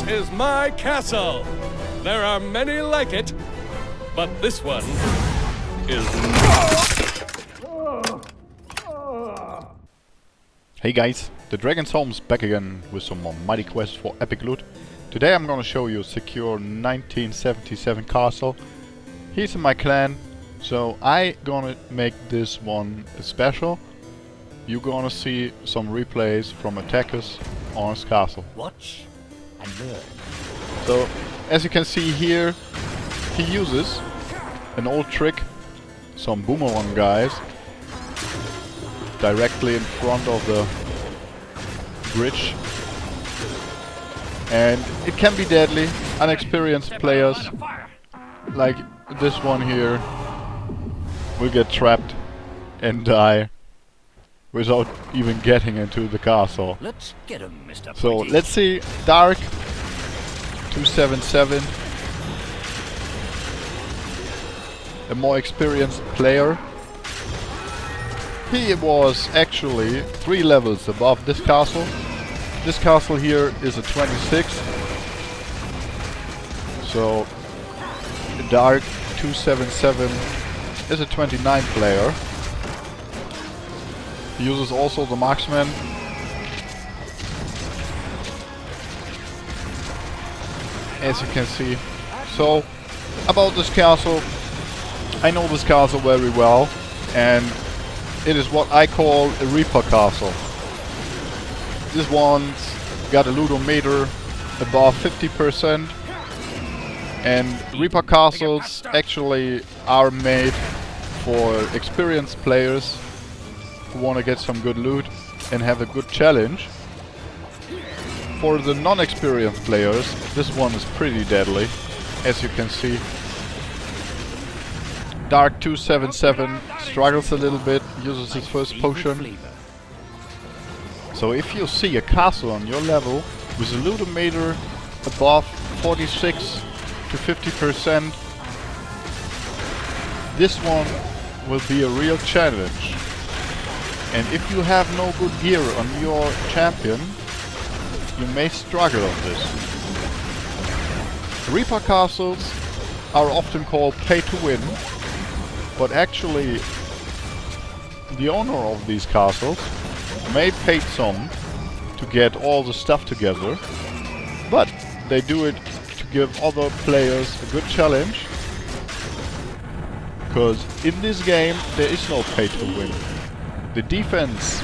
is my castle. There are many like it, but this one is... Hey guys, the Dragon's Home's back again with some more mighty quests for epic loot. Today I'm gonna show you Secure1977 castle. He's in my clan, so I gonna make this one special. You're gonna see some replays from attackers on his castle. Watch and learn. So, as you can see here, he uses an old trick, some boomerang guys, directly in front of the bridge. And it can be deadly. Unexperienced players, like this one here, will get trapped and die without even getting into the castle. Let's get him, Mr. So Pretty. let's see Dark277, a more experienced player. He was actually 3 levels above this castle. This castle here is a 26. So Dark277 is a 29 player. He uses also the marksman. As you can see. So, about this castle, I know this castle very well, and it is what I call a Reaper castle. This one's got a lootometer above 50%, and Reaper castles actually are made for experienced players who want to get some good loot and have a good challenge. For the non-experienced players, this one is pretty deadly, as you can see. Dark277 struggles a little bit, uses his first potion. So if you see a castle on your level with a lootometer above 46 to 50%, this one will be a real challenge. And if you have no good gear on your champion, you may struggle on this. Reaper castles are often called pay to win, but actually the owner of these castles may pay some to get all the stuff together, but they do it to give other players a good challenge, because in this game there is no pay to win. The defense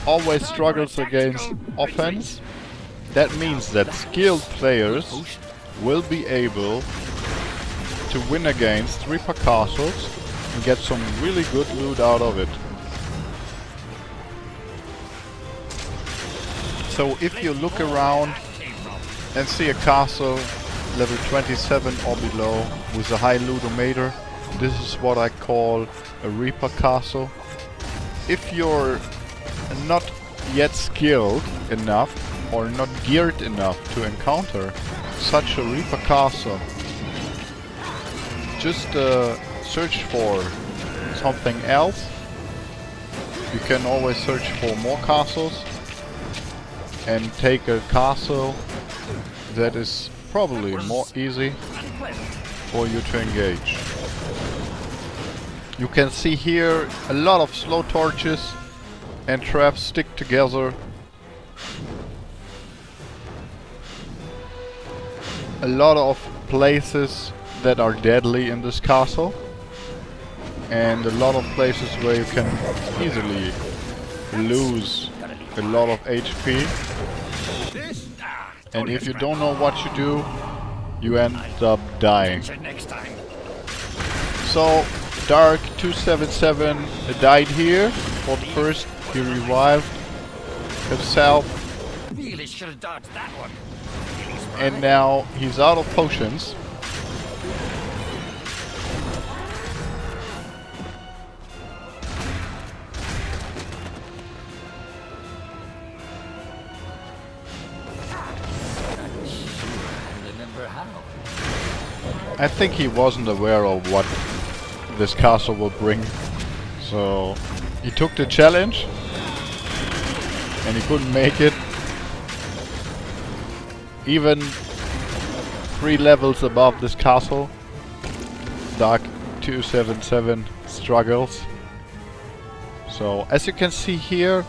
always struggles against offense. That means that skilled players will be able to win against Reaper castles and get some really good loot out of it. So if you look around and see a castle level 27 or below with a high lootometer, this is what I call a Reaper castle. If you're not yet skilled enough or not geared enough to encounter such a Reaper castle, just search for something else. You can always search for more castles and take a castle that is probably more easy for you to engage. You can see here a lot of slow torches and traps stick together. A lot of places that are deadly in this castle, and a lot of places where you can easily lose a lot of HP. And if you don't know what you do, you end up dying. So Dark277 died here. For the first, he revived himself, Really should have dodged that one. and now he's out of potions. Remember how? I think he wasn't aware of what this castle would bring, so he took the challenge and he couldn't make it. Even 3 levels above this castle, Dark 277 struggles. So as you can see here,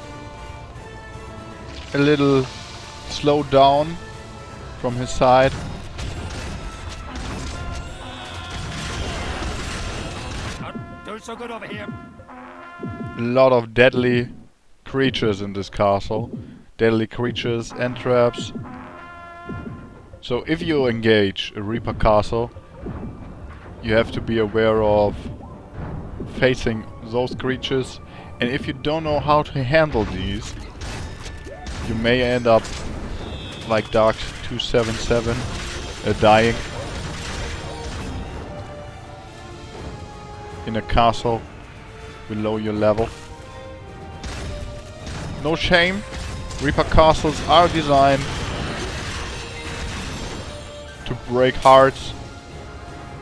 a little slowed down from his side. Not doing so good over here. A lot of deadly creatures in this castle. Deadly creatures and traps. So if you engage a Reaper castle, you have to be aware of facing those creatures. And if you don't know how to handle these, you may end up like Dark 277, dying in a castle below your level. No shame, Reaper castles are designed to break hearts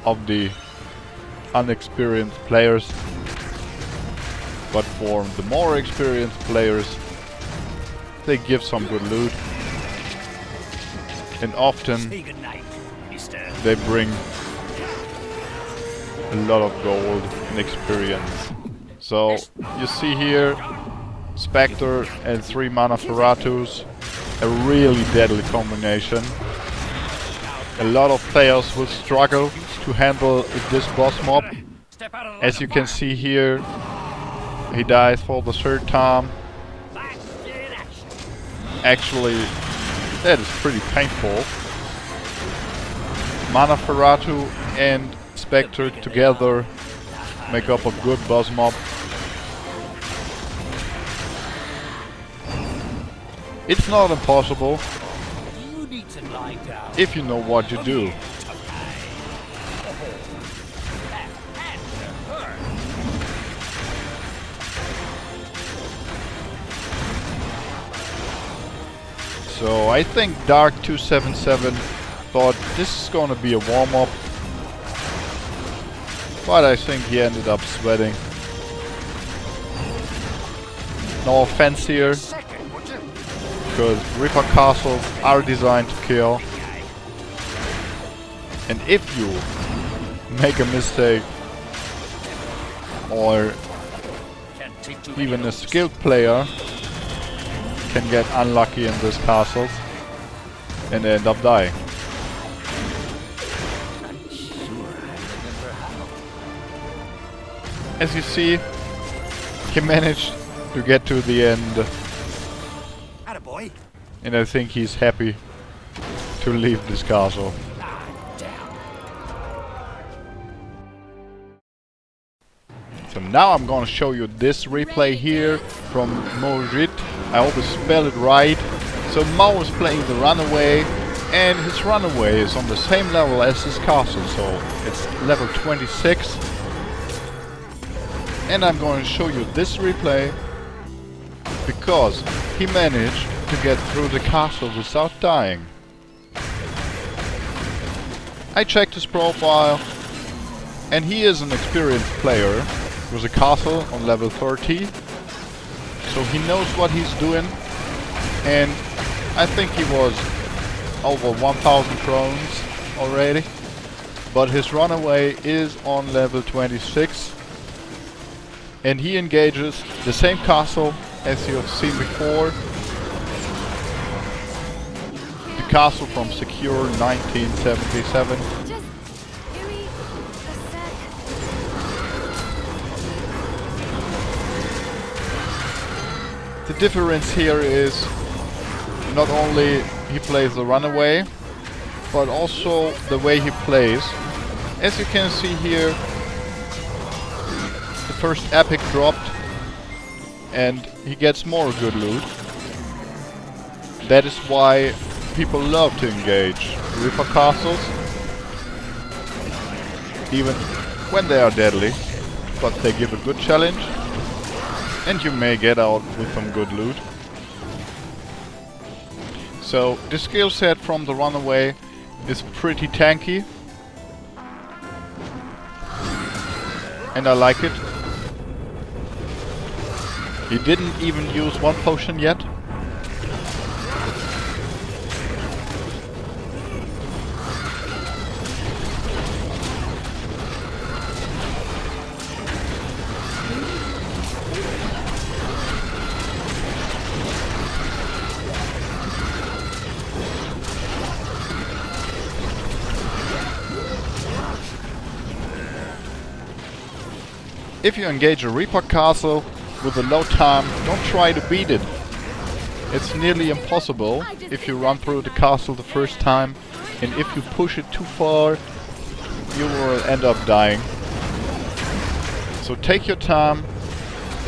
of the unexperienced players, but for the more experienced players, they give some good loot, and often Say good night, mister. they bring a lot of gold and experience. So you see here Spectre and 3 mana Ferratus, a really deadly combination. A lot of players will struggle to handle this boss mob. Step out of the line As you of can fire. see here, he dies for the 3rd time. Back in action. Actually, that is pretty painful. Mana Ferratu and Spectre together make up a good boss mob. It's not impossible You need to lie down. if you know what you do. So I think Dark 277 thought this is gonna be a warm-up, but I think he ended up sweating. No offense here, Second, would you? because Reaper castles are designed to kill. And if you make a mistake, or Can't take too many even a of those. skilled player can get unlucky in these castles and end up dying. As you see, he managed to get to the end, Attaboy. and I think he's happy to leave this castle. Ah, damn. So now I'm gonna show you this replay here from Mojit. I hope I spell it right. So Mo is playing the runaway, and his runaway is on the same level as his castle, so it's level 26. And I'm going to show you this replay because he managed to get through the castle without dying. I checked his profile, and he is an experienced player with a castle on level 30, so he knows what he's doing, and I think he was over 1000 crowns already, but his runaway is on level 26, and he engages the same castle as you have seen before, the castle from Secure1977. Just give me a sec. The difference here is not only he plays the runaway, but also the way he plays. As you can see here, the first epic dropped and he gets more good loot. That is why people love to engage Reaper castles, even when they are deadly, but they give a good challenge. And you may get out with some good loot. So the skill set from the runaway is pretty tanky, and I like it. He didn't even use one potion yet. if you engage a Reaper castle with a low time, don't try to beat it. It's nearly impossible if you run through the castle the first time, and if you push it too far, you will end up dying. So take your time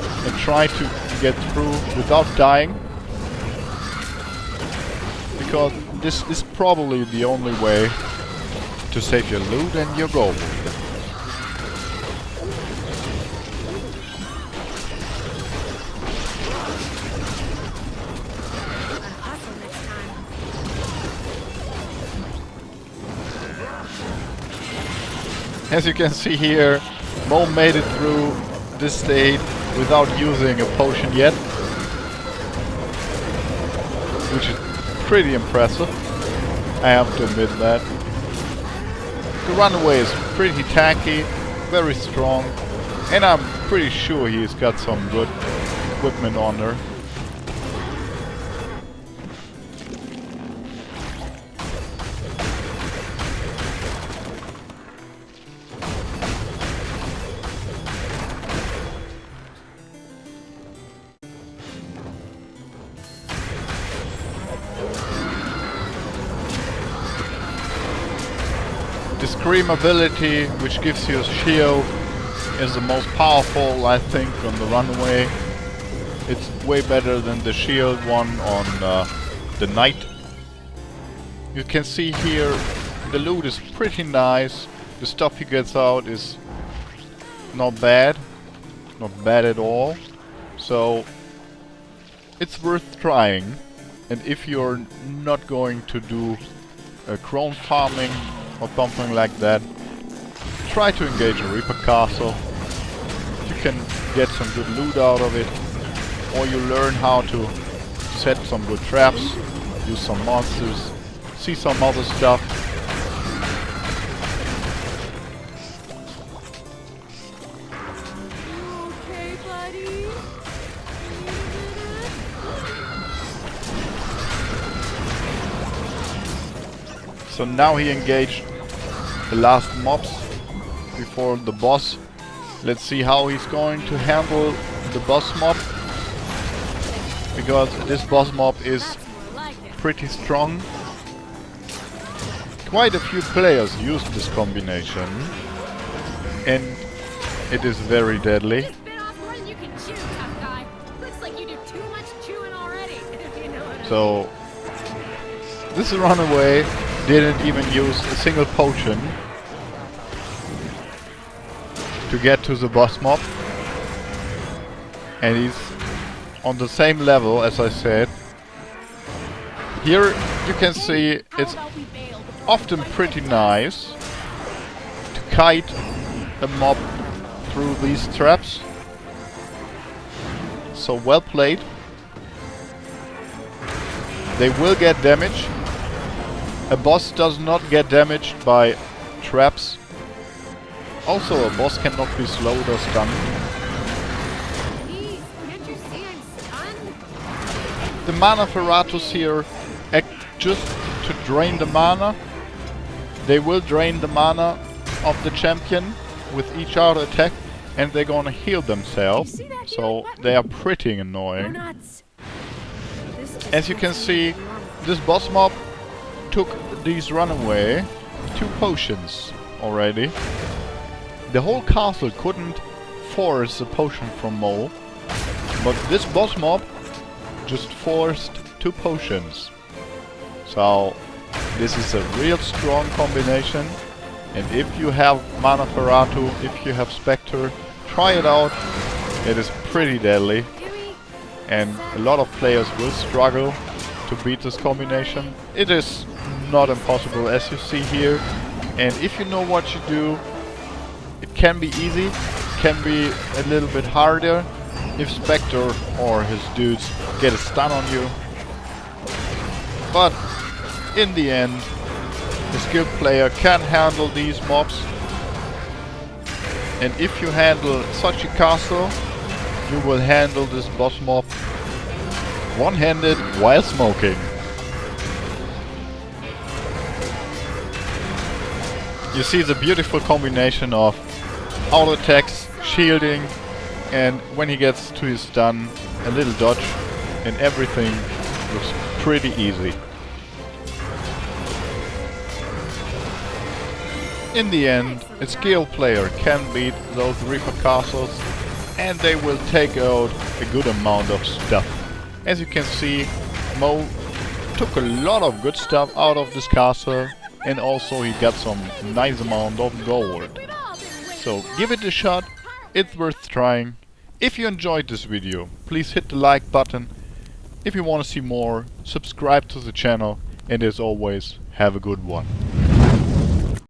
and try to get through without dying, because this is probably the only way to save your loot and your gold. As you can see here, Mo made it through this stage without using a potion yet, which is pretty impressive, I have to admit that. The runaway is pretty tanky, very strong, and I'm pretty sure he's got some good equipment on her. The Scream ability, which gives you a shield, is the most powerful, I think, on the runaway. It's way better than the shield one on the knight. You can see here the loot is pretty nice. The stuff he gets out is not bad at all. So it's worth trying. And if you're not going to do crone farming or something like that, try to engage a Reaper castle. You can get some good loot out of it, or you learn how to set some good traps, use some monsters, see some other stuff. Okay, buddy. So now he engaged the last mobs before the boss. Let's see how he's going to handle the boss mob, because this boss mob is That's more like it. pretty strong. Quite a few players use this combination, and it is very deadly. Just bit off more than you can chew, tough guy. Looks like you do too much chewing already, if you know what I mean. So this runaway didn't even use a single potion to get to the boss mob, and he's on the same level as I said. Here you can see it's often pretty nice to kite a mob through these traps. So well played. They will get damage. A boss does not get damaged by traps. Also, a boss cannot be slowed or stunned. Please, can't you see I'm stunned? The mana Ferratus here act just to drain the mana. They will drain the mana of the champion with each auto attack, and they're gonna heal themselves. So they are pretty Go annoying. nuts. As you can see, this boss mob took these runaway 2 potions already. The whole castle couldn't force a potion from Mo, but this boss mob just forced 2 potions. So this is a real strong combination, and if you have Mana Ferratu, if you have Spectre, try it out. It is pretty deadly, and a lot of players will struggle to beat this combination. It is not impossible, as you see here, and if you know what you do, it can be easy, can be a little bit harder if Spectre or his dudes get a stun on you. But in the end, the skilled player can handle these mobs, and if you handle such a castle, you will handle this boss mob one-handed while smoking. You see the beautiful combination of auto attacks, shielding, and when he gets to his stun, a little dodge, and everything looks pretty easy. In the end, a skilled player can beat those Reaper castles, and they will take out a good amount of stuff. As you can see, Mo took a lot of good stuff out of this castle, and also he got some nice amount of gold. So give it a shot, it's worth trying. If you enjoyed this video, please hit the like button. If you want to see more, subscribe to the channel, and as always, have a good one.